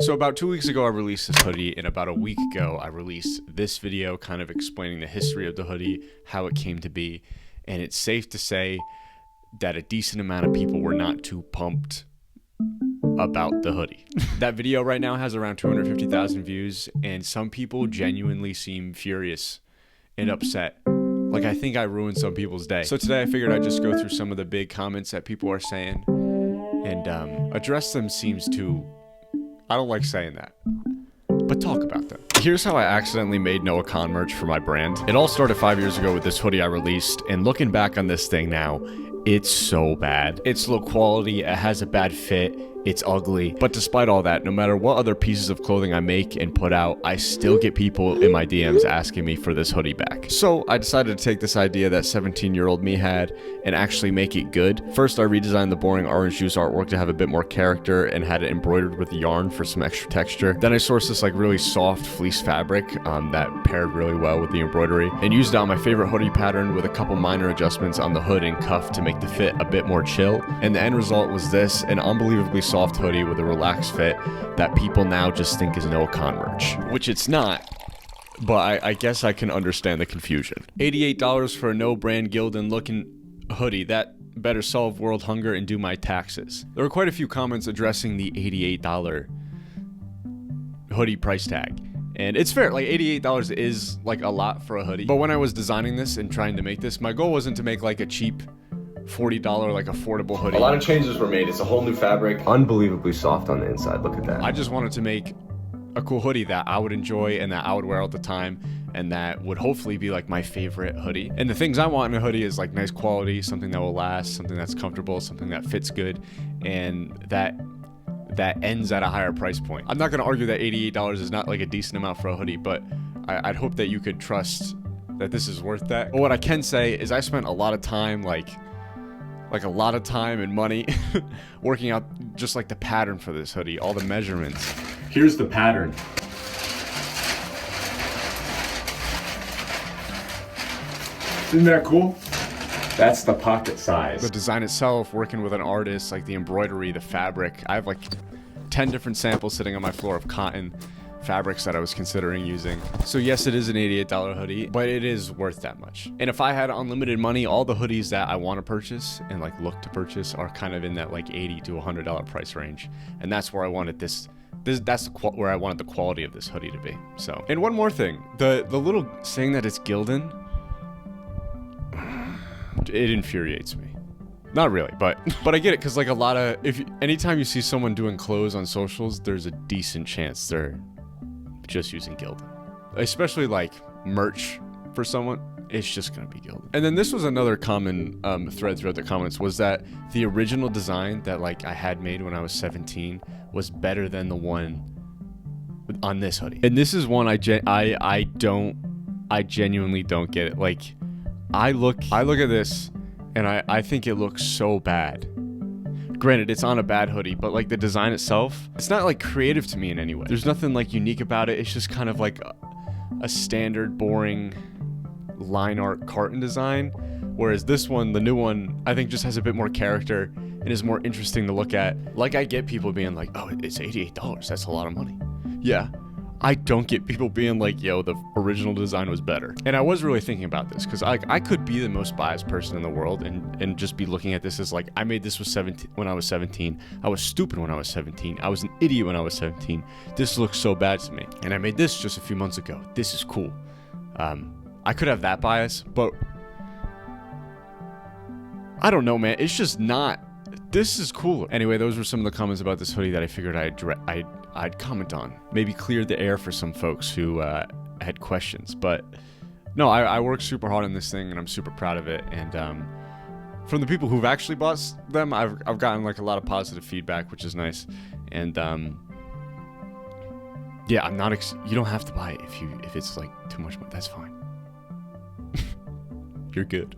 So about 2 weeks ago, I released this hoodie, and about a week ago, I released this video kind of explaining the history of the hoodie, how it came to be, and it's safe to say that a decent amount of people were not too pumped about the hoodie. That video right now has around 250,000 views, and some people genuinely seem furious and upset. Like, I think I ruined some people's day. So today I figured I'd just go through some of the big comments that people are saying and address them. Seems too... I don't like saying that, but talk about them. Here's how I accidentally made Noah Khan merch for my brand. It all started 5 years ago with this hoodie I released, and looking back on this thing now, it's so bad. It's low quality, it has a bad fit, it's ugly. But despite all that, no matter what other pieces of clothing I make and put out, I still get people in my DMs asking me for this hoodie back. So I decided to take this idea that 17-year-old me had and actually make it good. First, I redesigned the boring orange juice artwork to have a bit more character and had it embroidered with yarn for some extra texture. Then I sourced this like really soft fleece fabric that paired really well with the embroidery and used it on my favorite hoodie pattern with a couple minor adjustments on the hood and cuff to make the fit a bit more chill. And the end result was this, an unbelievably soft hoodie with a relaxed fit that people now just think is Noah Khan merch, which it's not. But I guess I can understand the confusion. $88 for a no brand Gildan looking hoodie that better solve world hunger and do my taxes. There were quite a few comments addressing the $88 hoodie price tag. And it's fair, like $88 is like a lot for a hoodie. But when I was designing this and trying to make this, my goal wasn't to make like a cheap $40 like affordable hoodie. A lot of changes were made. It's a whole new fabric. Unbelievably soft on the inside. Look at that. I just wanted to make a cool hoodie that I would enjoy and that I would wear all the time and that would hopefully be like my favorite hoodie. And the things I want in a hoodie is like nice quality, something that will last, something that's comfortable, something that fits good, and that ends at a higher price point. I'm not gonna argue that $88 is not like a decent amount for a hoodie, but I'd hope that you could trust that this is worth that. But what I can say is I spent a lot of time, like a lot of time and money working out just like the pattern for this hoodie, all the measurements. Here's the pattern. Isn't that cool? That's the pocket size. The design itself, working with an artist, like the embroidery, the fabric. I have like 10 different samples sitting on my floor of cotton fabrics that I was considering using. So yes, it is an $88 hoodie, but it is worth that much. And if I had unlimited money, all the hoodies that I want to purchase and like look to purchase are kind of in that like $80 to $100 price range. And that's where I wanted where I wanted the quality of this hoodie to be. So, and one more thing, the little saying that it's Gildan, it infuriates me. Not really, but I get it, because like a lot of, anytime you see someone doing clothes on socials, there's a decent chance they're just using Gildan. Especially like merch for someone, it's just gonna be Gildan. And then this was another common thread throughout the comments, was that the original design that like I had made when I was 17 was better than the one on this hoodie. And this is one I genuinely don't get it. Like I look at this and I think it looks so bad. Granted, it's on a bad hoodie, but like the design itself, it's not like creative to me in any way. There's nothing like unique about it. It's just kind of like a standard, boring line art carton design. Whereas this one, the new one, I think just has a bit more character and is more interesting to look at. Like I get people being like, oh, it's $88. That's a lot of money. Yeah. I don't get people being like, yo, the original design was better. And I was really thinking about this because I could be the most biased person in the world and just be looking at this as like, I made this when I was 17. I was stupid when I was 17. I was an idiot when I was 17. This looks so bad to me. And I made this just a few months ago. This is cool. I could have that bias, but I don't know, man. It's just not. This is cooler. Anyway, those were some of the comments about this hoodie that I figured I'd comment on. Maybe cleared the air for some folks who had questions. But no, I worked super hard on this thing and I'm super proud of it. And from the people who've actually bought them, I've gotten like a lot of positive feedback, which is nice. And yeah, I'm not. You don't have to buy it if it's like too much money. That's fine. You're good.